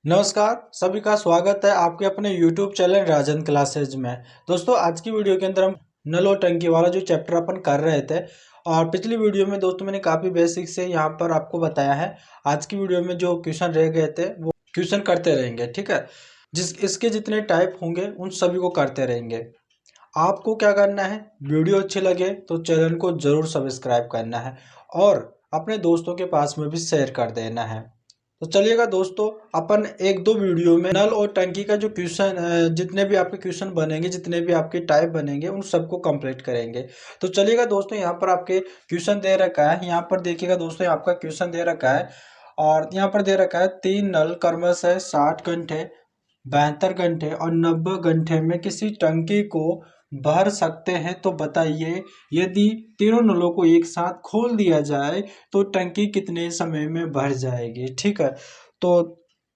नमस्कार, सभी का स्वागत है आपके अपने YouTube चैनल राजन क्लासेज में। दोस्तों, आज की वीडियो के अंदर हम नल और टंकी वाला जो चैप्टर अपन कर रहे थे और पिछली वीडियो में दोस्तों मैंने काफ़ी बेसिक से यहाँ पर आपको बताया है। आज की वीडियो में जो क्वेश्चन रह गए थे वो क्वेश्चन करते रहेंगे, ठीक है। इसके जितने टाइप होंगे उन सभी को करते रहेंगे। आपको क्या करना है, वीडियो अच्छी लगे तो चैनल को ज़रूर सब्सक्राइब करना है और अपने दोस्तों के पास में भी शेयर कर देना है। तो चलिएगा दोस्तों, अपन एक दो वीडियो में नल और टंकी का जो क्वेश्चन, जितने भी आपके क्वेश्चन बनेंगे, जितने भी आपके टाइप बनेंगे, उन सबको कंप्लीट करेंगे। तो चलिएगा दोस्तों, यहाँ पर आपके क्वेश्चन दे रखा है। यहाँ पर देखिएगा दोस्तों, आपका क्वेश्चन दे रखा है और यहाँ पर दे रखा है 3 नल क्रमशः 60 घंटे, 72 घंटे और 90 घंटे में किसी टंकी को भर सकते हैं। तो बताइए, यदि तीनों नलों को एक साथ खोल दिया जाए तो टंकी कितने समय में भर जाएगी। ठीक है। तो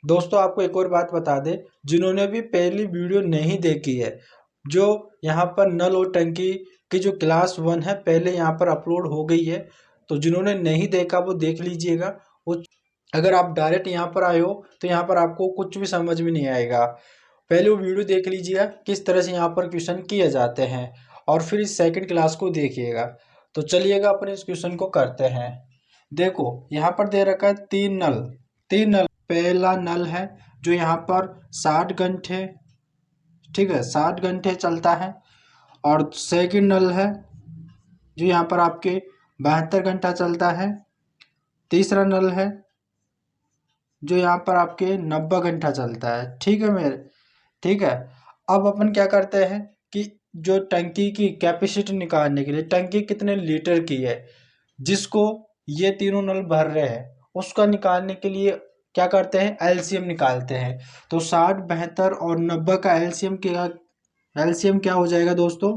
दोस्तों, आपको एक और बात बता दें, जिन्होंने भी पहली वीडियो नहीं देखी है, जो यहाँ पर नल और टंकी की जो क्लास 1 है पहले यहाँ पर अपलोड हो गई है। तो जिन्होंने नहीं देखा वो देख लीजिएगा। वो अगर आप डायरेक्ट यहाँ पर आए हो तो यहाँ पर आपको कुछ भी समझ में नहीं आएगा। पहले वो वीडियो देख लीजिएगा किस तरह से यहाँ पर क्वेश्चन किए जाते हैं और फिर इस सेकंड क्लास को देखिएगा। तो चलिएगा अपने इस क्वेश्चन को करते हैं। देखो, यहाँ पर दे रखा है 3 नल। 3 नल, पहला नल है जो यहाँ पर 60 घंटे, ठीक है, 60 घंटे चलता है। और सेकंड नल है जो यहाँ पर आपके 72 घंटा चलता है। तीसरा नल है जो यहाँ पर आपके 90 घंटा चलता है। ठीक है मेरे, ठीक है। अब अपन क्या करते हैं कि जो टंकी की कैपेसिटी निकालने के लिए, टंकी कितने लीटर की है जिसको ये तीनों नल भर रहे हैं, उसका निकालने के लिए क्या करते हैं, एलसीएम निकालते हैं। तो 60, 72 और 90 का एलसीएम क्या हो जाएगा दोस्तों,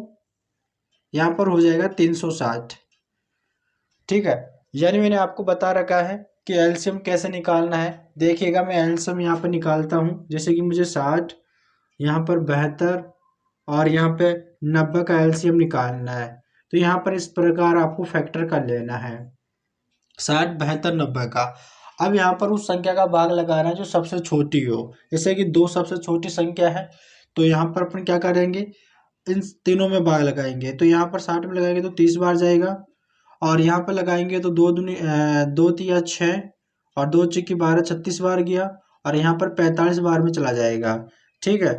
यहाँ पर हो जाएगा 360। ठीक है। यानी मैंने आपको बता रखा है कि एलसीएम कैसे निकालना है। देखिएगा, मैं एलसीएम यहाँ पर निकालता हूँ। जैसे कि मुझे 60, यहाँ पर 72 और यहाँ पे 90 का एलसीएम निकालना है। तो यहाँ पर इस प्रकार आपको फैक्टर कर लेना है 60, 72, 90 का। अब यहाँ पर उस संख्या का भाग लगाना है जो सबसे छोटी हो। जैसे कि 2 सबसे छोटी संख्या है, तो यहाँ पर अपन क्या करेंगे, इन तीनों में भाग लगाएंगे। तो यहाँ पर 60 में लगाएंगे तो 30 बार जाएगा और यहाँ पर लगाएंगे तो 2 तिया 6 और 2 चिक्की 12, 36 बार गया और यहाँ पर 45 बार में चला जाएगा। ठीक है।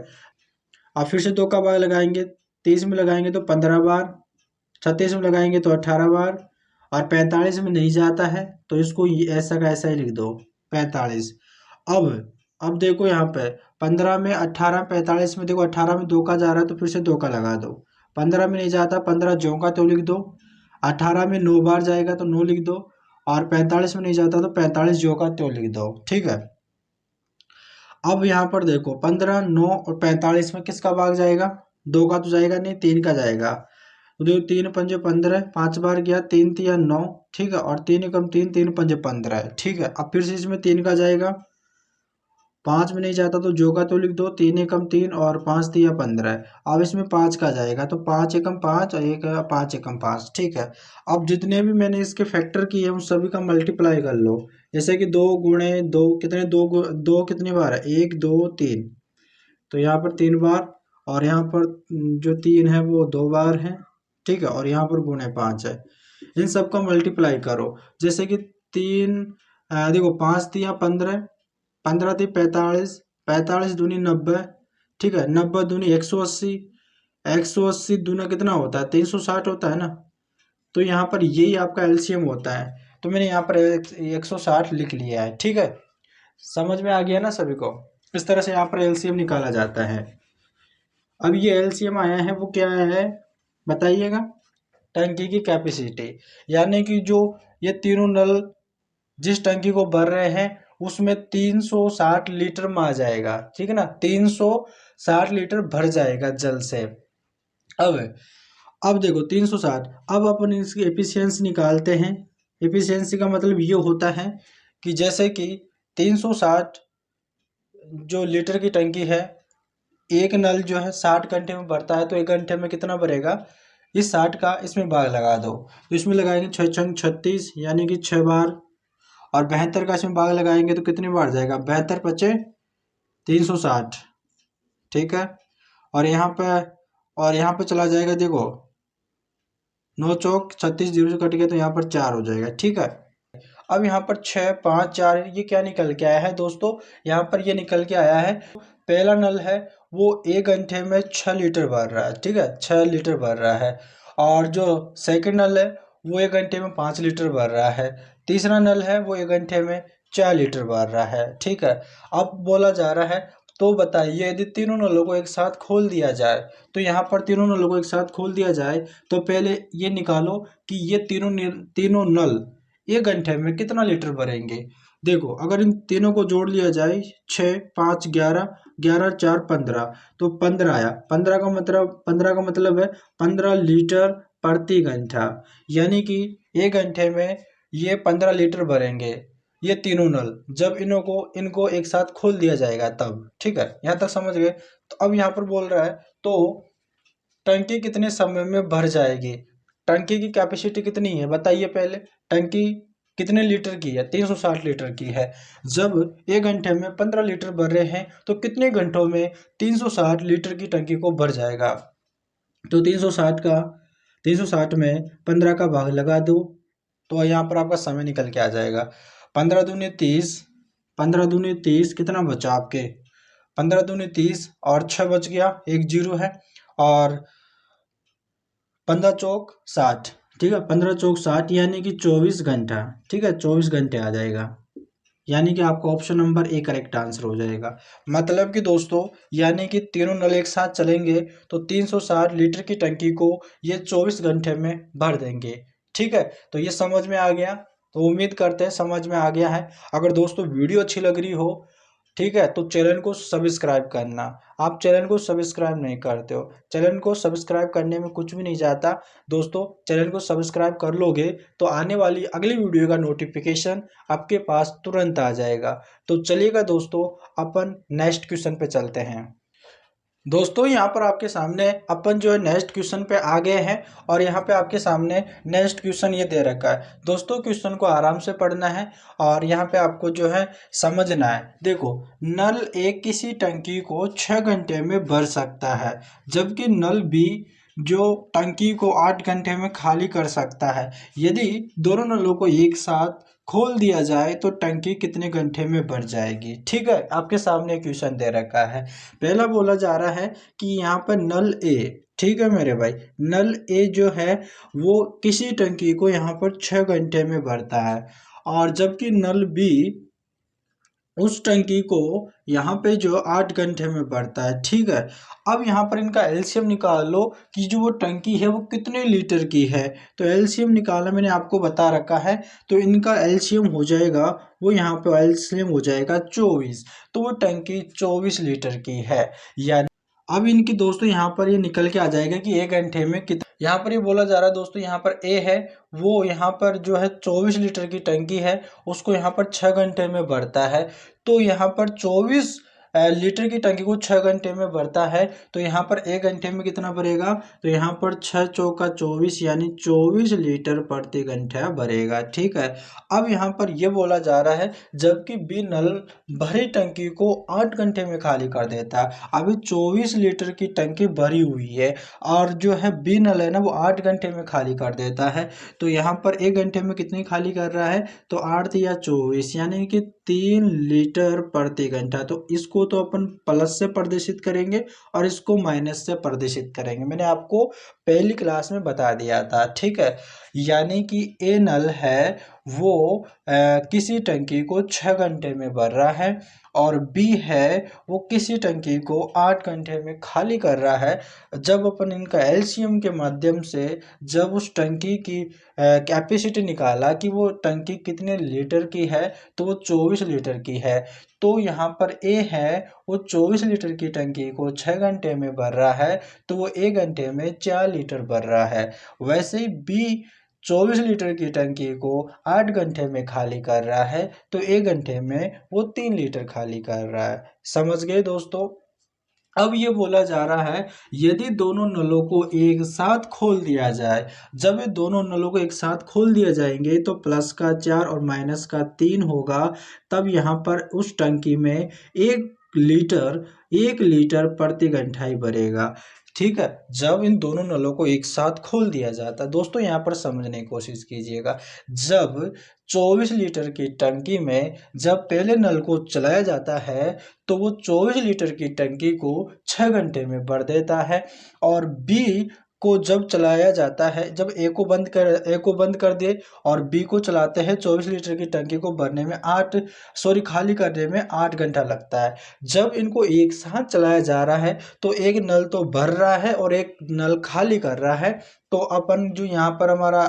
और फिर से 2 का भाग लगाएंगे, 30 में लगाएंगे तो 15 बार, 36 में लगाएंगे तो 18 बार और 45 में नहीं जाता है तो इसको ऐसा का ऐसा ही लिख दो 45। अब देखो यहाँ पे 15 में 18, 45 में देखो 18 में 2 का जा रहा है तो फिर से 2 का लगा दो। 15 में नहीं जाता, 15 ज्यों का त्यों लिख दो। 18 में 9 बार जाएगा तो 9 लिख दो और 45 में नहीं जाता तो 45 ज्यों का त्यों लिख दो। ठीक है। अब यहाँ पर देखो 15, 9 और 45 में किसका भाग जाएगा, 2 का तो जाएगा नहीं, 3 का जाएगा। तो देखो 3 पंजे 15, 5 बार गया, 3 तिया 9, ठीक है, और 3 एकम 3, 3 पंजे 15 है। ठीक है। अब फिर से इसमें 3 का जाएगा, 5 में नहीं जाता तो जो का तो लिख दो, 3 एकम 3 और 5 तिया 15 है। अब इसमें 5 का जाएगा तो 5 एकम 5 और 5 एकम 5। ठीक है। अब जितने भी मैंने इसके फैक्टर किए उन सभी का मल्टीप्लाई कर लो। जैसे कि 2 गुणे 2 कितने, 2 कितनी बार है, 1 2 3, तो यहाँ पर 3 बार और यहाँ पर जो 3 है वो 2 बार है। ठीक है। और यहाँ पर गुणे 5 है। इन सब का मल्टीप्लाई करो। जैसे कि 3, देखो 5 तिया 15, 15 ती 45, 45 दूनी 90, ठीक है, 90 दूनी 180, 180 दूना कितना होता है, 360 होता है ना। तो यहाँ पर यही आपका एलसीएम होता है। तो मैंने यहाँ पर 160 लिख लिया है। ठीक है। समझ में आ गया ना सभी को। इस तरह से यहाँ पर एलसीएम निकाला जाता है। अब ये एलसीएम आया है वो क्या है बताइएगा, टंकी की कैपेसिटी। यानी कि जो ये तीनों नल जिस टंकी को भर रहे हैं उसमें 360 लीटर में आ जाएगा। ठीक है ना, 360 लीटर भर जाएगा जल से। अब अब देखो 360, अब अपन इसकी एफिशिएंसी निकालते हैं। एफिशिएंसी का मतलब ये होता है कि जैसे कि 360 जो लीटर की टंकी है, एक नल जो है 60 घंटे में भरता है तो 1 घंटे में कितना भरेगा, इस 60 का इसमें भाग लगा दो। तो इसमें लगाएंगे 6 छंग 36 यानी कि 6 बार और 72 का इसमें भाग लगाएंगे तो कितनी बार जाएगा, 72 पचे 360, ठीक है। और यहाँ पे चला जाएगा, देखो 9 चौक 36, 0 से कट गया तो यहाँ पर 4 हो जाएगा, ठीक है। अब यहाँ पर 6 5 4 ये क्या निकल के आया है दोस्तों, यहाँ पर ये निकल के आया है, पहला नल है वो 1 घंटे में 6 लीटर भर रहा है, ठीक है, 6 लीटर भर रहा है। और जो सेकंड नल है वो 1 घंटे में 5 लीटर भर रहा है। तीसरा नल है वो 1 घंटे में 4 लीटर भर रहा है, ठीक है। अब बोला जा रहा है, तो बताइए यदि तीनों नलों को एक साथ खोल दिया जाए, तो यहाँ पर तीनों नलों को एक साथ खोल दिया जाए तो पहले ये निकालो कि ये तीनों नल 1 घंटे में कितना लीटर भरेंगे। देखो अगर इन तीनों को जोड़ लिया जाए, 6 5 11, 11 4 15, तो 15 आया। 15 का मतलब है 15 लीटर प्रति घंटा, यानी कि 1 घंटे में ये 15 लीटर भरेंगे ये तीनों नल, जब इनको एक साथ खोल दिया जाएगा तब, ठीक है। यहाँ तक समझ गए। तो अब यहाँ पर बोल रहा है, तो टंकी कितने समय में भर जाएगी, टंकी की कैपेसिटी कितनी है बताइए पहले। टंकी कितने लीटर की है, 360 लीटर की है। जब 1 घंटे में 15 लीटर भर रहे हैं तो कितने घंटों में 360 लीटर की टंकी को भर जाएगा। तो 360 में 15 का भाग लगा दो, तो यहाँ पर आपका समय निकल के आ जाएगा। 15 दूनी 30, 15 दूनी 30 कितना बचा आपके, 15 दूनी 30 और 6 बच गया, एक जीरो है। और 15 चौक 60, ठीक है, 15 चौक 60 यानी कि 24 घंटा, ठीक है, 24 घंटे आ जाएगा। यानी कि आपका option number A correct answer हो जाएगा। मतलब कि दोस्तों, यानी कि तीनों नल एक साथ चलेंगे तो 360 लीटर की टंकी को ये 24 घंटे में भर देंगे, ठीक है। तो ये समझ में आ गया, तो उम्मीद करते हैं समझ में आ गया है। अगर दोस्तों वीडियो अच्छी लग रही हो, ठीक है, तो चैनल को सब्सक्राइब करना। आप चैनल को सब्सक्राइब नहीं करते हो, चैनल को सब्सक्राइब करने में कुछ भी नहीं जाता दोस्तों। चैनल को सब्सक्राइब कर लोगे तो आने वाली अगली वीडियो का नोटिफिकेशन आपके पास तुरंत आ जाएगा। तो चलिएगा दोस्तों, अपन नेक्स्ट क्वेश्चन पे चलते हैं। दोस्तों यहाँ पर आपके सामने अपन जो है नेक्स्ट क्वेश्चन पे आ गए हैं, और यहाँ पे आपके सामने नेक्स्ट क्वेश्चन ये दे रखा है दोस्तों। क्वेश्चन को आराम से पढ़ना है और यहाँ पे आपको जो है समझना है। देखो, नल ए किसी टंकी को 6 घंटे में भर सकता है, जबकि नल बी जो टंकी को 8 घंटे में खाली कर सकता है। यदि दोनों नलों को एक साथ खोल दिया जाए तो टंकी कितने घंटे में भर जाएगी, ठीक है। आपके सामने क्वेश्चन दे रखा है। पहला बोला जा रहा है कि यहाँ पर नल ए, ठीक है मेरे भाई, नल ए जो है वो किसी टंकी को यहाँ पर 6 घंटे में भरता है, और जबकि नल बी उस टंकी को यहाँ पे जो 8 घंटे में भरता है, ठीक है। अब यहाँ पर इनका एलसीएम निकाल लो कि जो वो टंकी है वो कितने लीटर की है। तो एलसीएम निकालना मैंने आपको बता रखा है, तो इनका एलसीएम हो जाएगा, वो यहाँ पे एलसीएम हो जाएगा 24, तो वो टंकी 24 लीटर की है। यानी अब इनकी दोस्तों यहाँ पर ये निकल के आ जाएगा कि 1 घंटे में कितना। यहाँ पर ये बोला जा रहा है दोस्तों, यहाँ पर ए है वो यहाँ पर जो है 24 लीटर की टंकी है, उसको यहाँ पर 6 घंटे में भरता है। तो यहाँ पर 24 लीटर की टंकी को 6 घंटे में भरता है, तो यहाँ पर 1 घंटे में कितना भरेगा, तो यहाँ पर 6 चौका 24 यानी 24 लीटर प्रति घंटा भरेगा, ठीक है। अब यहाँ पर यह बोला जा रहा है, जबकि बी नल भरी टंकी को 8 घंटे में खाली कर देता है। अभी 24 लीटर की टंकी भरी हुई है और जो है बी नल है ना वो 8 घंटे में खाली कर देता है। तो यहाँ पर 1 घंटे में कितनी खाली कर रहा है, तो 8 या 24 यानी कि 3 लीटर प्रति घंटा। तो इसको तो अपन प्लस से प्रदर्शित करेंगे और इसको माइनस से प्रदर्शित करेंगे, मैंने आपको पहली क्लास में बता दिया था, ठीक है। यानी कि ए नल है वो किसी टंकी को 6 घंटे में भर रहा है, और बी है वो किसी टंकी को 8 घंटे में खाली कर रहा है। जब अपन इनका एलसीएम के माध्यम से जब उस टंकी की कैपेसिटी निकाला कि वो टंकी कितने लीटर की है, तो वो 24 लीटर की है। तो यहाँ पर ए है वो 24 लीटर की टंकी को 6 घंटे में भर रहा है, तो वो 1 घंटे में 4 लीटर भर रहा है। वैसे ही बी 24 लीटर की टंकी को 8 घंटे में खाली कर रहा है, तो 1 घंटे में वो 3 लीटर खाली कर रहा है। समझ गए दोस्तों। अब ये बोला जा रहा है, यदि दोनों नलों को एक साथ खोल दिया जाए, जब ये दोनों नलों को एक साथ खोल दिया जाएंगे तो प्लस का 4 और माइनस का 3 होगा, तब यहाँ पर उस टंकी में 1 लीटर 1 लीटर प्रति घंटा ही भरेगा। ठीक है, जब इन दोनों नलों को एक साथ खोल दिया जाता है। दोस्तों यहाँ पर समझने की कोशिश कीजिएगा, जब 24 लीटर की टंकी में जब पहले नल को चलाया जाता है तो वो 24 लीटर की टंकी को 6 घंटे में भर देता है, और बी को जब चलाया जाता है, जब ए को बंद कर दे और बी को चलाते हैं, 24 लीटर की टंकी को भरने में खाली करने में 8 घंटा लगता है। जब इनको एक साथ चलाया जा रहा है तो एक नल तो भर रहा है और एक नल खाली कर रहा है, तो अपन जो यहाँ पर हमारा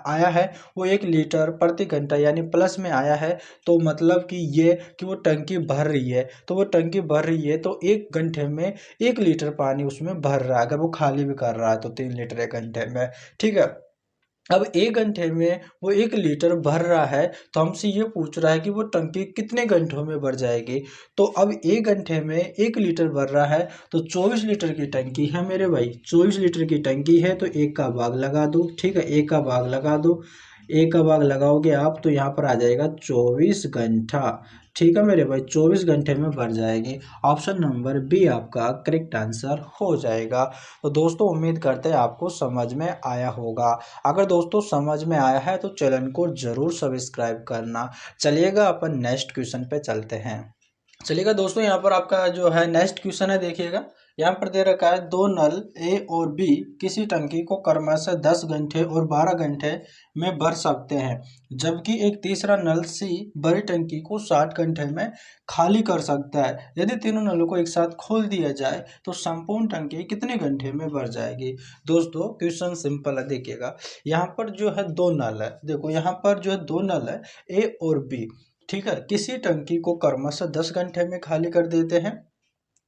आया है वो 1 लीटर प्रति घंटा यानी प्लस में आया है। तो मतलब कि ये कि वो टंकी भर रही है, तो वो टंकी भर रही है तो 1 घंटे में 1 लीटर पानी उसमें भर रहा है। अगर वो खाली भी कर रहा है तो 3 लीटर 1 घंटे में। ठीक है, अब 1 घंटे में वो 1 लीटर भर रहा है, तो हमसे ये पूछ रहा है कि वो टंकी कितने घंटों में भर जाएगी। तो अब 1 घंटे में 1 लीटर भर रहा है, तो 24 लीटर की टंकी है मेरे भाई, 24 लीटर की टंकी है, तो एक का भाग लगा दो। ठीक है, एक का भाग लगा दो, एक का भाग लगाओगे आप तो यहाँ पर आ जाएगा 24 घंटा। ठीक है मेरे भाई, 24 घंटे में भर जाएगी। ऑप्शन नंबर बी आपका करेक्ट आंसर हो जाएगा। तो दोस्तों उम्मीद करते हैं आपको समझ में आया होगा। अगर दोस्तों समझ में आया है तो चैनल को जरूर सब्सक्राइब करना। चलिएगा अपन नेक्स्ट क्वेश्चन पे चलते हैं। चलिएगा दोस्तों, यहाँ पर आपका जो है नेक्स्ट क्वेश्चन है, देखिएगा यहाँ पर दे रखा है, दो नल ए और बी किसी टंकी को क्रमशः 10 घंटे और 12 घंटे में भर सकते हैं, जबकि एक तीसरा नल सी बड़ी टंकी को 60 घंटे में खाली कर सकता है। यदि तीनों नलों को एक साथ खोल दिया जाए तो संपूर्ण टंकी कितने घंटे में भर जाएगी। दोस्तों क्वेश्चन सिंपल है, देखिएगा यहाँ पर जो है दो नल है, देखो यहाँ पर जो है दो नल है ए और बी। ठीक है, किसी टंकी को क्रमशः 10 घंटे में खाली कर देते हैं,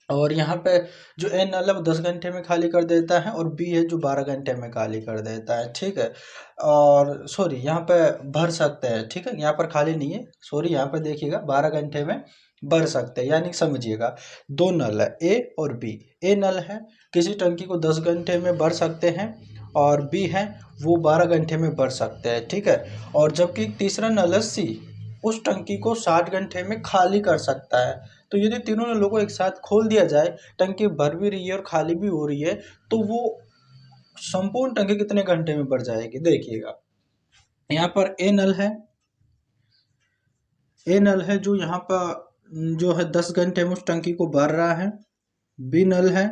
और यहाँ पे जो ए नल है वो 10 घंटे में खाली कर देता है, और बी है जो 12 घंटे में खाली कर देता है। ठीक है, और सॉरी यहाँ पे भर सकते हैं। ठीक है, यहाँ पर खाली नहीं है, सॉरी यहाँ पे देखिएगा 12 घंटे में भर सकते हैं, यानी समझिएगा दो नल है ए और बी। ए नल है किसी टंकी को 10 घंटे में भर सकते हैं, और बी है वो 12 घंटे में भर सकते हैं। ठीक है, और जबकि तीसरा नल है सी उस टंकी को 60 घंटे में खाली कर सकता है। तो यदि तीनों नलों को एक साथ खोल दिया जाए, टंकी भर भी रही है और खाली भी हो रही है, तो वो संपूर्ण टंकी कितने घंटे में भर जाएगी। देखिएगा यहाँ पर ए नल है जो यहाँ पर जो है 10 घंटे में उस टंकी को भर रहा है। बी नल है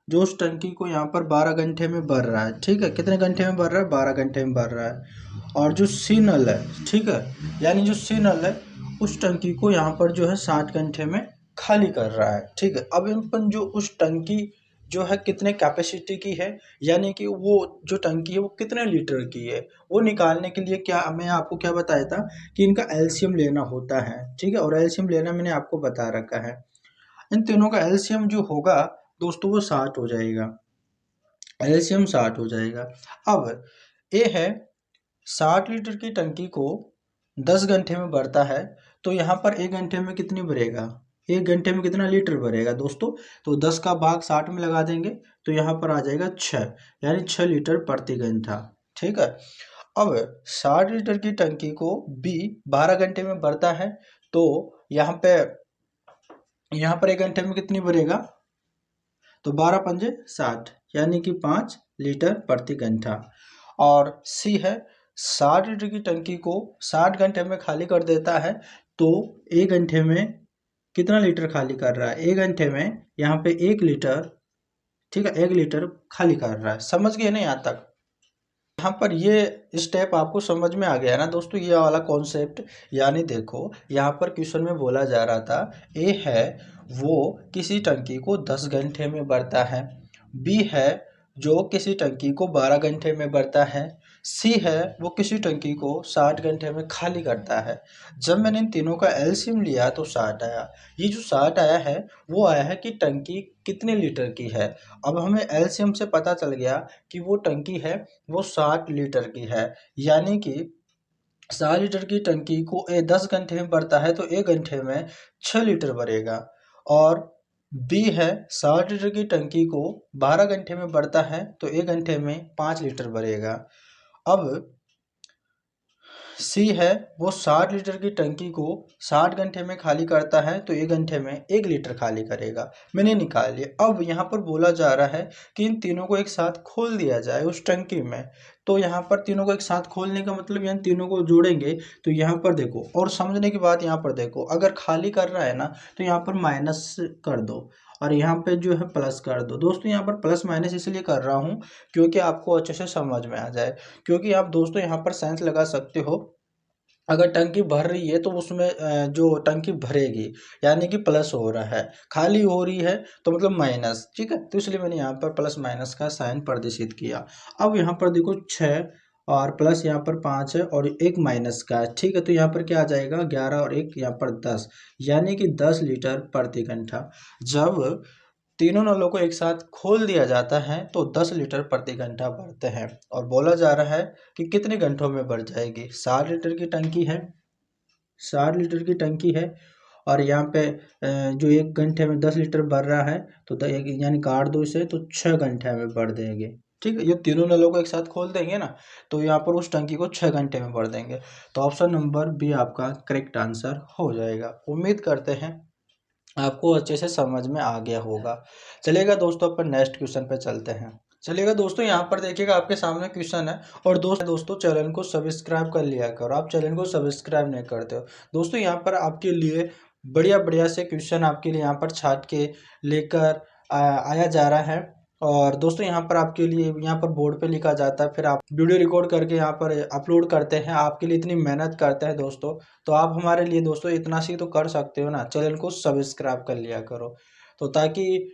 जो उस टंकी को यहाँ पर 12 घंटे में भर रहा है। ठीक है, कितने घंटे में भर रहा है, 12 घंटे में भर रहा है। और जो सी नल है, ठीक है, यानी जो सी नल है उस टंकी को यहाँ पर जो है 60 घंटे में खाली कर रहा है। ठीक है, अब अपन जो उस टंकी जो है कितने कैपेसिटी की है, यानी कि वो जो टंकी है वो कितने लीटर की है, वो निकालने के लिए क्या मैं आपको क्या बताया था कि इनका एलसीएम लेना होता है। ठीक है, और एलसीएम लेना मैंने आपको बता रखा है। इन तीनों का एलसीएम जो होगा दोस्तों वो 60 हो जाएगा, एलसीएम 60 हो जाएगा। अब ए है 60 लीटर की टंकी को 10 घंटे में भरता है, तो यहाँ पर 1 घंटे में कितनी भरेगा, 1 घंटे में कितना लीटर भरेगा दोस्तों। तो 10 का भाग 60 में लगा देंगे तो यहाँ पर आ जाएगा 6, यानी 6 लीटर प्रति घंटा। ठीक है, अब 60 लीटर की टंकी को बी 12 घंटे में भरता है, तो यहाँ पर 1 घंटे में कितनी भरेगा, तो 12 पंजे 60, यानी कि 5 लीटर प्रति घंटा। और सी है 60 लीटर की टंकी को 60 घंटे में खाली कर देता है, तो 1 घंटे में कितना लीटर खाली कर रहा है, 1 घंटे में यहाँ पे 1 लीटर। ठीक है, 1 लीटर खाली कर रहा है। समझ गए ना यहाँ तक। यहाँ पर ये स्टेप आपको समझ में आ गया ना दोस्तों, ये वाला कॉन्सेप्ट। यानी देखो यहाँ पर क्वेश्चन में बोला जा रहा था, ए है वो किसी टंकी को 10 घंटे में भरता है, बी है जो किसी टंकी को 12 घंटे में भरता है, सी है वो किसी टंकी को 60 घंटे में खाली करता है। जब मैंने इन तीनों का एलसीएम लिया तो 60 आया। ये जो 60 आया है वो आया है कि टंकी कितने लीटर की है। अब हमें एलसीएम से पता चल गया कि वो टंकी है वो 60 लीटर की है, यानी कि 60 लीटर की टंकी को 10 घंटे में भरता है तो 1 घंटे में 6 लीटर भरेगा। और बी है 60 लीटर की टंकी को 12 घंटे में भरता है तो 1 घंटे में 5 लीटर भरेगा। अब सी है वो 60 लीटर की टंकी को 60 घंटे में खाली करता है तो 1 घंटे में 1 लीटर खाली करेगा। मैंने निकाल लिया। अब यहाँ पर बोला जा रहा है कि इन तीनों को एक साथ खोल दिया जाए उस टंकी में। तो यहाँ पर तीनों को एक साथ खोलने का मतलब यहाँ तीनों को जोड़ेंगे तो यहाँ पर देखो, और समझने की बात यहाँ पर देखो, अगर खाली कर रहा है ना तो यहाँ पर माइनस कर दो और यहाँ पे जो है प्लस कर दो। दोस्तों यहाँ पर प्लस माइनस इसलिए कर रहा हूँ क्योंकि आपको अच्छे से समझ में आ जाए। क्योंकि आप दोस्तों यहाँ पर सेंस लगा सकते हो, अगर टंकी भर रही है तो उसमें जो टंकी भरेगी यानी कि प्लस हो रहा है, खाली हो रही है तो मतलब माइनस। ठीक है, तो इसलिए मैंने यहाँ पर प्लस माइनस का साइन प्रदर्शित किया। अब यहाँ पर देखो 6 और प्लस यहाँ पर 5 है और एक माइनस का है। ठीक है, तो यहाँ पर क्या आ जाएगा 11 और एक यहाँ पर 10, यानी कि 10 लीटर प्रति घंटा। जब तीनों नलों को एक साथ खोल दिया जाता है तो 10 लीटर प्रति घंटा भरते हैं। और बोला जा रहा है कि कितने घंटों में भर जाएगी। 60 लीटर की टंकी है, 60 लीटर की टंकी है और यहाँ पे जो 1 घंटे में 10 लीटर भर रहा है तो यानी काट दो इसे तो 6 घंटे में भर देंगे। ठीक है, ये तीनों नलों को एक साथ खोल देंगे ना तो यहाँ पर उस टंकी को 6 घंटे में भर देंगे। तो ऑप्शन नंबर बी आपका करेक्ट आंसर हो जाएगा। उम्मीद करते हैं आपको अच्छे से समझ में आ गया होगा। चलिएगा दोस्तों अपन नेक्स्ट क्वेश्चन पे चलते हैं। चलिएगा दोस्तों, यहाँ पर देखिएगा आपके सामने क्वेश्चन है। और दोस्तों चैनल को सब्सक्राइब कर लिया करो, आप चैनल को सब्सक्राइब नहीं करते हो। दोस्तों यहाँ पर आपके लिए बढ़िया बढ़िया से क्वेश्चन आपके लिए यहाँ पर छाट के लेकर आया जा रहा है। और दोस्तों यहाँ पर आपके लिए यहाँ पर बोर्ड पे लिखा जाता है, फिर आप वीडियो रिकॉर्ड करके यहाँ पर अपलोड करते हैं। आपके लिए इतनी मेहनत करते हैं दोस्तों, तो आप हमारे लिए दोस्तों इतना सी तो कर सकते हो ना, चैनल को सब्सक्राइब कर लिया करो। तो ताकि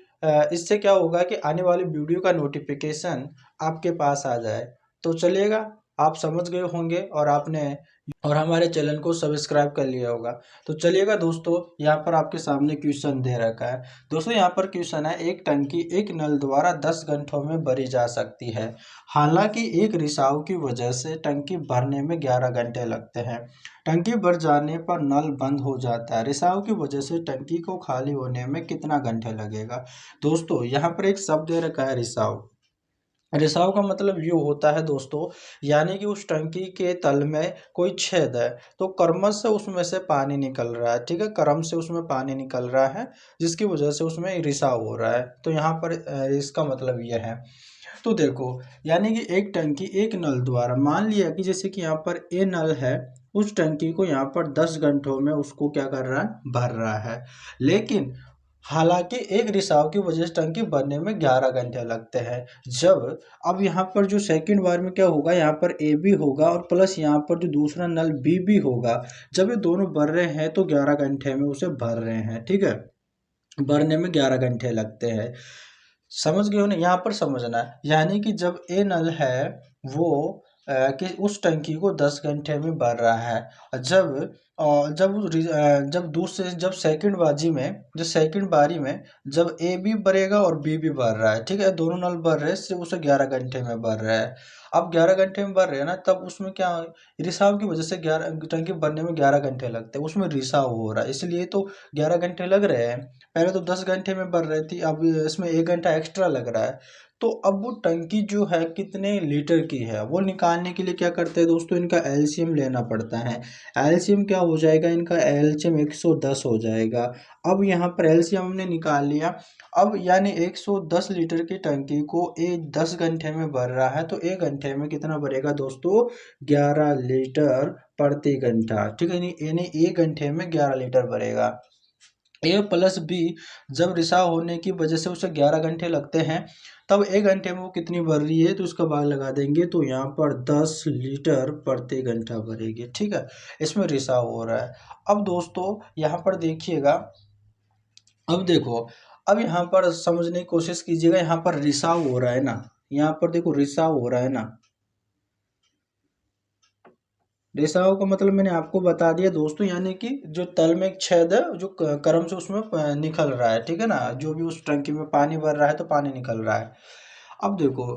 इससे क्या होगा कि आने वाली वीडियो का नोटिफिकेशन आपके पास आ जाए। तो चलिएगा, आप समझ गए होंगे और हमारे चैनल को सब्सक्राइब कर लिया होगा। तो चलिएगा दोस्तों, यहाँ पर आपके सामने क्वेश्चन दे रखा है। दोस्तों यहाँ पर क्वेश्चन है, एक टंकी एक नल द्वारा 10 घंटों में भरी जा सकती है। हालांकि एक रिसाव की वजह से टंकी भरने में 11 घंटे लगते हैं। टंकी भर जाने पर नल बंद हो जाता है। रिसाव की वजह से टंकी को खाली होने में कितना घंटे लगेगा। दोस्तों यहाँ पर एक शब्द दे रखा है रिसाव। रिसाव का मतलब ये होता है दोस्तों, यानी कि उस टंकी के तल में कोई छेद है तो क्रमश से उसमें से पानी निकल रहा है। ठीक है, क्रम से उसमें पानी निकल रहा है जिसकी वजह से उसमें रिसाव हो रहा है। तो यहाँ पर इसका मतलब यह है। तो देखो, यानी कि एक टंकी एक नल द्वारा, मान लिया कि जैसे कि यहाँ पर ए नल है, उस टंकी को यहाँ पर 10 घंटों में उसको क्या कर रहा है, भर रहा है। लेकिन हालांकि एक रिसाव की वजह से टंकी भरने में 11 घंटे लगते हैं। जब अब यहाँ पर जो सेकंड बार में क्या होगा, यहाँ पर ए भी होगा और प्लस यहाँ पर जो दूसरा नल बी भी होगा। जब ये दोनों भर रहे हैं तो 11 घंटे में उसे भर रहे हैं। ठीक है, भरने में 11 घंटे लगते हैं। समझ गए हो ना, यहाँ पर समझना है। यानी कि जब ए नल है वो कि उस टंकी को 10 घंटे में भर रहा है। और जब सेकंड बारी में जब ए भी भरेगा और बी भी भर रहा है। ठीक है, दोनों नल भर रहे हैं, सिर्फ उसे 11 घंटे में भर रहा है। अब 11 घंटे में भर रहे हैं ना, तब उसमें क्या, रिसाव की वजह से 11 टंकी भरने में 11 घंटे लगते हैं, उसमें रिसाव हो रहा है इसलिए तो 11 घंटे लग रहे हैं। पहले तो 10 घंटे में भर रही थी, अब इसमें 1 घंटा एक्स्ट्रा लग रहा है। तो अब वो टंकी जो है कितने लीटर की है वो निकालने के लिए क्या करते हैं दोस्तों, इनका एलसीएम लेना पड़ता है। एलसीएम क्या हो जाएगा, इनका एलसीएम 110 हो जाएगा। अब यहाँ पर एलसीएम हमने निकाल लिया। अब यानी 110 लीटर की टंकी को 10 घंटे में भर रहा है तो 1 घंटे में कितना भरेगा दोस्तों, 11 लीटर प्रति घंटा। ठीक है, यानी 1 घंटे में 11 लीटर भरेगा। ए प्लस बी जब रिसाव होने की वजह से उसे 11 घंटे लगते हैं, तब 1 घंटे में वो कितनी भर रही है तो उसका भाग लगा देंगे तो यहाँ पर 10 लीटर प्रति घंटा भरेगी। ठीक है, इसमें रिसाव हो रहा है। अब दोस्तों यहाँ पर देखिएगा, अब देखो, अब यहाँ पर समझने की कोशिश कीजिएगा। यहाँ पर रिसाव हो रहा है ना, यहाँ पर देखो रिसाव हो रहा है ना। रिसाव का मतलब मैंने आपको बता दिया दोस्तों, यानी कि जो तल में एक छेद है जो क्रम से उसमें निकल रहा है। ठीक है ना, जो भी उस टंकी में पानी भर रहा है तो पानी निकल रहा है। अब देखो,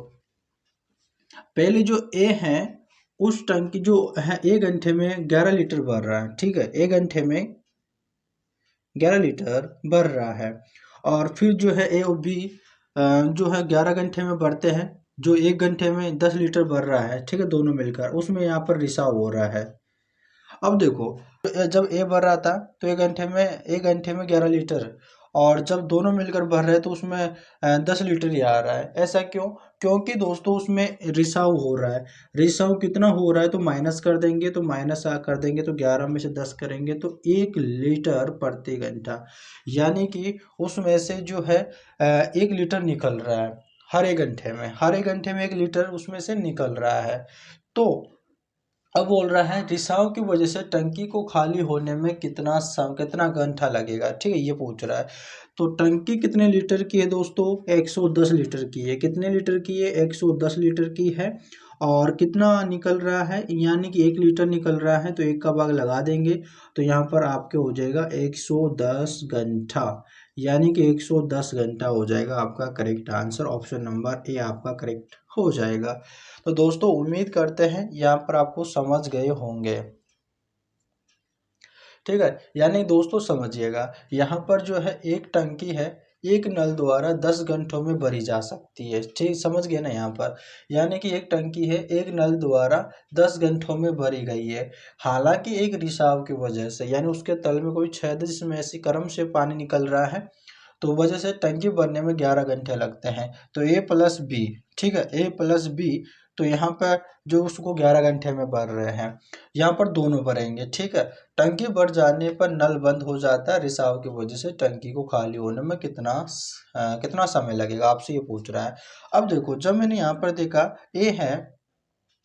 पहले जो ए है उस टंकी जो है 1 घंटे में 11 लीटर भर रहा है। ठीक है, 1 घंटे में 11 लीटर भर रहा है। और फिर जो है ए और बी जो है 11 घंटे में भरते हैं, जो 1 घंटे में 10 लीटर भर रहा है। ठीक है, दोनों मिलकर उसमें यहाँ पर रिसाव हो रहा है। अब देखो, जब ए भर रहा था तो 1 घंटे में 11 लीटर, और जब दोनों मिलकर भर रहे हैं तो उसमें 10 लीटर ही आ रहा है। ऐसा क्यों? क्योंकि दोस्तों उसमें रिसाव हो रहा है। रिसाव कितना हो रहा है तो माइनस कर देंगे, तो माइनस कर देंगे तो 11 में से 10 करेंगे तो 1 लीटर प्रति घंटा, यानी कि उसमें से जो है 1 लीटर निकल रहा है हर एक घंटे में 1 लीटर उसमें से निकल रहा है। तो अब बोल रहा है रिसाव की वजह से टंकी को खाली होने में कितना घंटा लगेगा, ठीक है, ये पूछ रहा है। तो टंकी कितने लीटर की है दोस्तों? 110 लीटर की है। कितने लीटर की है? 110 लीटर की है। और कितना निकल रहा है, यानी कि 1 लीटर निकल रहा है, तो 1 का भाग लगा देंगे तो यहाँ पर आपके हो जाएगा 110 घंटा, यानी कि 110 घंटा हो जाएगा आपका correct answer. Option number A आपका करेक्ट हो जाएगा। तो दोस्तों उम्मीद करते हैं यहाँ पर आपको समझ गए होंगे, ठीक है। यानी दोस्तों समझिएगा, यहाँ पर जो है एक टंकी है, एक नल द्वारा 10 घंटों में भरी जा सकती है, ठीक, समझ गए ना यहाँ पर। यानी कि एक टंकी है, एक नल द्वारा 10 घंटों में भरी गई है। हालांकि एक रिसाव की वजह से, यानी उसके तल में कोई छेद है जिसमें ऐसी क्रम से पानी निकल रहा है, तो वजह से टंकी भरने में 11 घंटे लगते हैं। तो ए प्लस बी, ठीक है, ए प्लस बी, तो यहाँ पर जो उसको 11 घंटे में भर रहे हैं, यहाँ पर दोनों भरेंगे, ठीक है। टंकी भर जाने पर नल बंद हो जाता है, रिसाव की वजह से टंकी को खाली होने में कितना समय लगेगा, आपसे ये पूछ रहा है। अब देखो, जब मैंने यहाँ पर देखा ए है,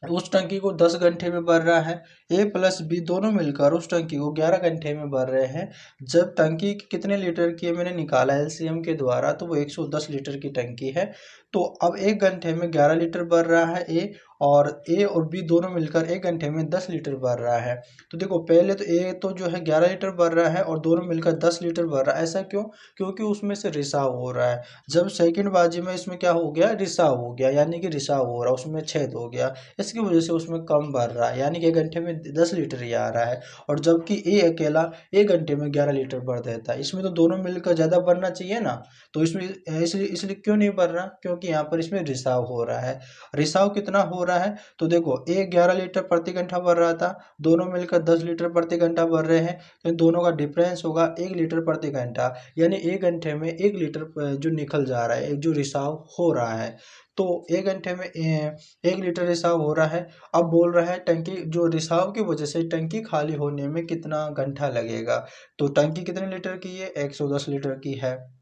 उस टंकी को 10 घंटे में भर रहा है, ए प्लस बी दोनों मिलकर उस टंकी को 11 घंटे में भर रहे हैं। जब टंकी कितने लीटर की है मैंने निकाला एलसीएम के द्वारा, तो वो 110 लीटर की टंकी है। तो अब 1 घंटे में 11 लीटर भर रहा है ए और बी दोनों मिलकर 1 घंटे में 10 लीटर भर रहा है। तो देखो, पहले तो ए तो जो है 11 लीटर भर रहा है और दोनों मिलकर 10 लीटर भर रहा है। ऐसा क्यों? क्योंकि उसमें से रिसाव हो रहा है। जब सेकंड बाजी में इसमें क्या हो गया, रिसाव हो गया, यानी कि रिसाव हो रहा है, उसमें छेद हो गया, इसकी वजह से उसमें कम भर रहा है, यानी कि 1 घंटे में 10 लीटर ही आ रहा है। और जबकि ए अकेला 1 घंटे में 11 लीटर भर देता है। इसमें तो दोनों मिलकर ज़्यादा भरना चाहिए ना, तो इसमें इसलिए क्यों नहीं भर रहा? क्योंकि यहाँ पर इसमें रिसाव हो रहा है। रिसाव कितना हो रहा है? तो देखो, ए 11 लीटर प्रति घंटा भर रहा था, दोनों मिलकर 10 लीटर प्रति घंटा भर रहे हैं, तो इन दोनों का डिफरेंस होगा 1 लीटर प्रति घंटा, यानी 1 घंटे में 1 लीटर जो निकल जा रहा है, जो रिसाव हो रहा है। तो 1 घंटे में 1 लीटर रिसाव हो रहा है। अब बोल रहा है टंकी, जो रिसाव की वजह से टंकी खाली होने में कितना घंटा लगेगा। तो टंकी कितने लीटर की है? 110 लीटर की है।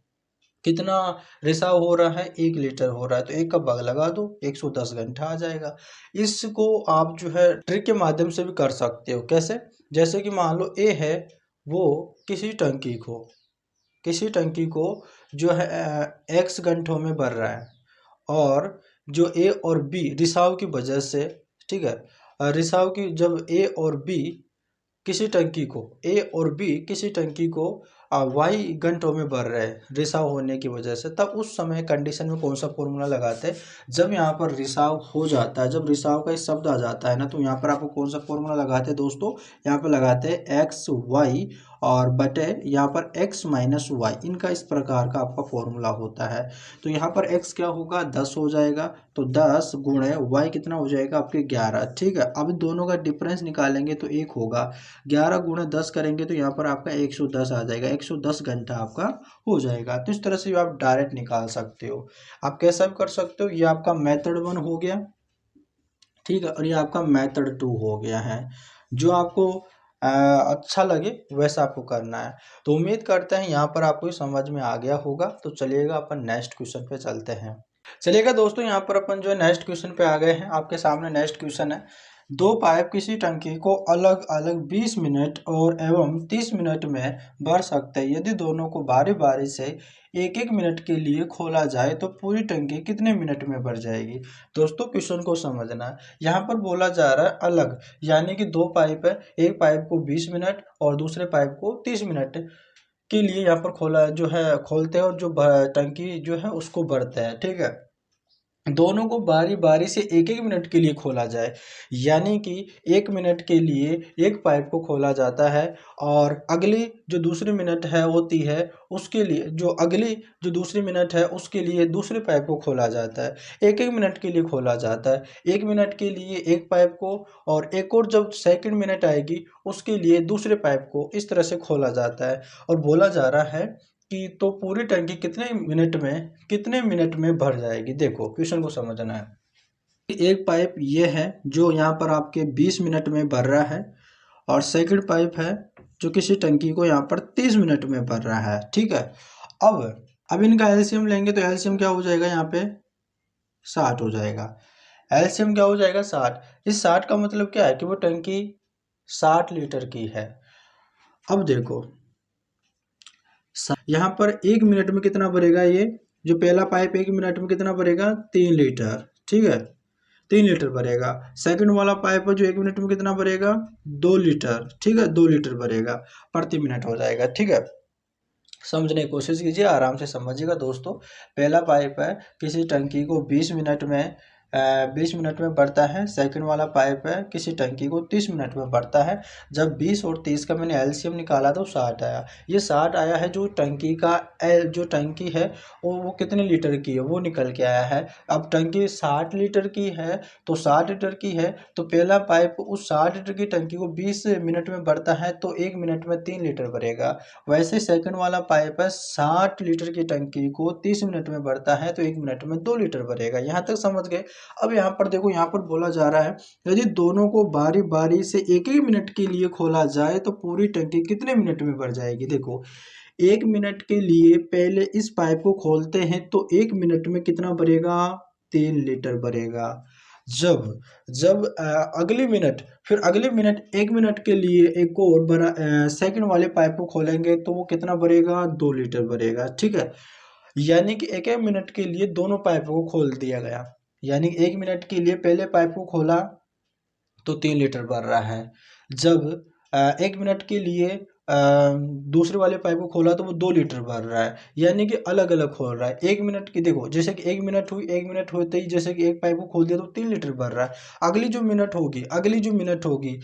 कितना रिसाव हो रहा है? 1 लीटर हो रहा है, तो एक का भाग लगा दो, 110 घंटा आ जाएगा। इसको आप जो है ट्रिक के माध्यम से भी कर सकते हो। कैसे? जैसे कि मान लो ए है, वो किसी टंकी को जो है एक्स घंटों में भर रहा है, और जो ए और बी रिसाव की वजह से, ठीक है, रिसाव की, जब ए और बी किसी टंकी को वाई घंटों में भर रहे हैं रिसाव होने की वजह से, तब उस समय कंडीशन में कौन सा फॉर्मूला लगाते हैं? जब यहाँ पर रिसाव हो जाता है, जब रिसाव का इस शब्द आ जाता है ना, तो यहाँ पर आपको कौन सा फॉर्मूला लगाते हैं दोस्तों? यहाँ पर लगाते हैं एक्स वाई और बटे यहाँ पर एक्स माइनस वाई, इनका इस प्रकार का आपका फॉर्मूला होता है। तो यहाँ पर एक्स क्या होगा? 10 हो जाएगा, तो 10 गुणे वाई कितना हो जाएगा आपके 11, ठीक है। अब दोनों का डिफरेंस निकालेंगे तो 1 होगा, 11 गुणे 10 करेंगे तो यहाँ पर आपका 110 आ जाएगा, 110 घंटा आपका हो जाएगा। तो इस तरह से आप डायरेक्ट निकाल सकते हो। आप कैसा भी कर सकते हो, ये आपका मेथड 1 हो गया, ठीक है, और ये आपका मेथड 2 हो गया है। जो आपको अच्छा लगे वैसा आपको करना है। तो उम्मीद करते हैं यहाँ पर आपको समझ में आ गया होगा। तो चलिएगा अपन नेक्स्ट क्वेश्चन पे चलते हैं। चलिएगा दोस्तों, यहाँ पर अपन जो है नेक्स्ट क्वेश्चन पे आ गए हैं। आपके सामने नेक्स्ट क्वेश्चन है, दो पाइप किसी टंकी को अलग अलग 20 मिनट और एवं 30 मिनट में भर सकते हैं। यदि दोनों को बारी बारी से एक एक मिनट के लिए खोला जाए तो पूरी टंकी कितने मिनट में भर जाएगी? दोस्तों क्वेश्चन को समझना है। यहाँ पर बोला जा रहा है अलग, यानी कि दो पाइप है, एक पाइप को 20 मिनट और दूसरे पाइप को 30 मिनट के लिए यहाँ पर खोलते हैं, और जो टंकी जो है उसको भरते हैं, ठीक है। दोनों को बारी बारी से एक एक मिनट के लिए खोला जाए। यानी कि 1 मिनट के लिए एक पाइप को खोला जाता है और अगली जो दूसरी मिनट है होती है उसके लिए जो दूसरी मिनट है उसके लिए दूसरे पाइप को खोला जाता है। एक एक मिनट के लिए खोला जाता है। 1 मिनट के लिए एक पाइप को और एक और जब सेकंड मिनट आएगी उसके लिए दूसरे पाइप को इस तरह से खोला जाता है। और बोला जा रहा है कि तो पूरी टंकी कितने मिनट में भर जाएगी। देखो क्वेश्चन को समझना है। एक पाइप ये है जो यहाँ पर आपके 20 मिनट में भर रहा है और सेकंड पाइप है जो किसी टंकी को यहाँ पर 30 मिनट में भर रहा है। ठीक है। अब इनका एलसीएम लेंगे तो एलसीएम क्या हो जाएगा, यहाँ पे 60 हो जाएगा। एलसीएम क्या हो जाएगा, 60। इस 60 का मतलब क्या है कि वो टंकी 60 लीटर की है। अब देखो यहाँ पर 1 मिनट में कितना भरेगा, ये जो पहला पाइप 1 मिनट में कितना भरेगा, 3 लीटर। ठीक है, 3 लीटर भरेगा। सेकंड वाला पाइप है जो 1 मिनट में कितना भरेगा, 2 लीटर। ठीक है, 2 लीटर भरेगा प्रति मिनट हो जाएगा। ठीक है, समझने की कोशिश कीजिए, आराम से समझिएगा दोस्तों। पहला पाइप है किसी टंकी को 20 मिनट में भरता है। सेकंड वाला पाइप है किसी टंकी को 30 मिनट में भरता है। जब 20 और 30 का मैंने एलसीएम निकाला तो 60 आया। ये 60 आया है जो टंकी का जो टंकी है वो कितने लीटर की है वो निकल के आया है। अब टंकी 60 लीटर की है तो 60 लीटर की है तो पहला पाइप उस 60 लीटर की टंकी को 20 मिनट में भरता है तो 1 मिनट में 3 लीटर भरेगा। वैसे सेकंड वाला पाइप है 60 लीटर की टंकी को 30 मिनट में भरता है तो 1 मिनट में 2 लीटर भरेगा। यहाँ तक समझ गए। अब यहाँ पर देखो, यहाँ पर बोला जा रहा है यदि दोनों को बारी बारी से एक ही मिनट के लिए खोला जाए तो पूरी टंकी कितने मिनट में भर जाएगी। देखो 1 मिनट के लिए पहले इस पाइप को खोलते हैं तो 1 मिनट में कितना भरेगा, 3 लीटर भरेगा। जब जब अगले मिनट 1 मिनट के लिए एक और बड़ा सेकंड वाले पाइप को खोलेंगे तो वो कितना भरेगा, 2 लीटर भरेगा। ठीक है, यानी कि एक एक मिनट के लिए दोनों पाइपों को खोल दिया गया। यानी 1 मिनट के लिए पहले पाइप को खोला तो 3 लीटर भर रहा है। जब 1 मिनट के लिए दूसरे वाले पाइप को खोला तो वो 2 लीटर भर रहा है। यानी कि अलग अलग खोल रहा है। 1 मिनट की देखो, जैसे कि 1 मिनट होते ही जैसे कि एक पाइप को खोल दिया तो 3 लीटर भर रहा है। अगली जो मिनट होगी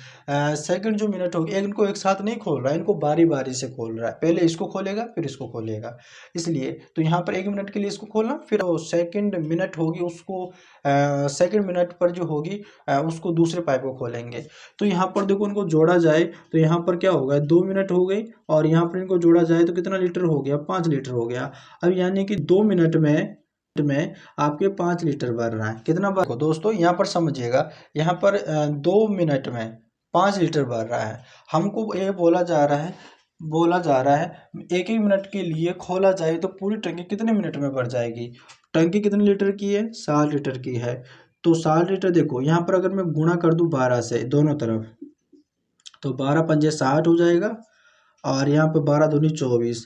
सेकंड जो मिनट होगी, इनको एक साथ नहीं खोल रहा है, इनको बारी बारी से खोल रहा है। पहले इसको खोलेगा फिर इसको खोलेगा। इसलिए तो यहाँ पर 1 मिनट के लिए इसको खोलना, फिर सेकंड मिनट होगी उसको सेकंड मिनट पर जो होगी उसको दूसरे पाइप को खोलेंगे। तो यहाँ पर देखो इनको जोड़ा जाए तो यहाँ पर क्या होगा, 2 मिनट हो गई और यहाँ पर इनको जोड़ा जाए तो कितना लीटर हो गया, 5 लीटर हो गया। अब यानी कि 2 मिनट में आपके 5 लीटर भर रहा है। कितना भर दोस्तों यहाँ पर समझिएगा, यहाँ पर 2 मिनट में 5 लीटर भर रहा है। हमको ये बोला जा रहा है एक एक मिनट के लिए खोला जाए तो पूरी टंकी कितने मिनट में भर जाएगी। टंकी कितने लीटर की है, 60 लीटर की है। तो 60 लीटर देखो यहाँ पर अगर मैं गुणा कर दूं 12 से दोनों तरफ तो 12 पंजे 60 हो जाएगा और यहाँ पे 12 दूनी 24।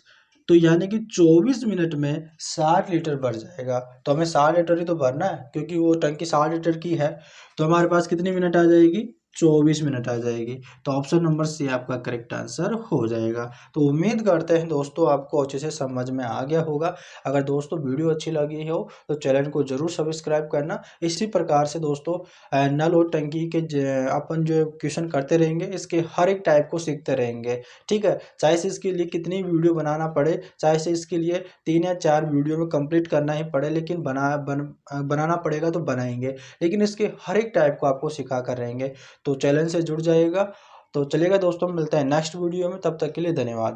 तो यानी कि 24 मिनट में 60 लीटर भर जाएगा। तो हमें 60 लीटर ही तो भरना है क्योंकि वो टंकी 60 लीटर की है। तो हमारे पास कितनी मिनट आ जाएगी, 24 मिनट आ जाएगी। तो ऑप्शन नंबर सी आपका करेक्ट आंसर हो जाएगा। तो उम्मीद करते हैं दोस्तों आपको अच्छे से समझ में आ गया होगा। अगर दोस्तों वीडियो अच्छी लगी हो तो चैनल को जरूर सब्सक्राइब करना। इसी प्रकार से दोस्तों नल और टंकी के अपन जो क्वेश्चन करते रहेंगे, इसके हर एक टाइप को सीखते रहेंगे। ठीक है, चाहे से इसके लिए कितनी वीडियो बनाना पड़े, चाहे से इसके लिए 3 या 4 वीडियो में कंप्लीट करना ही पड़े, लेकिन बनाना पड़ेगा तो बनाएंगे। लेकिन इसके हर एक टाइप को आपको सिखा कर रहेंगे। तो चैनल से जुड़ जाइएगा। तो चलिएगा दोस्तों, मिलते हैं नेक्स्ट वीडियो में, तब तक के लिए धन्यवाद।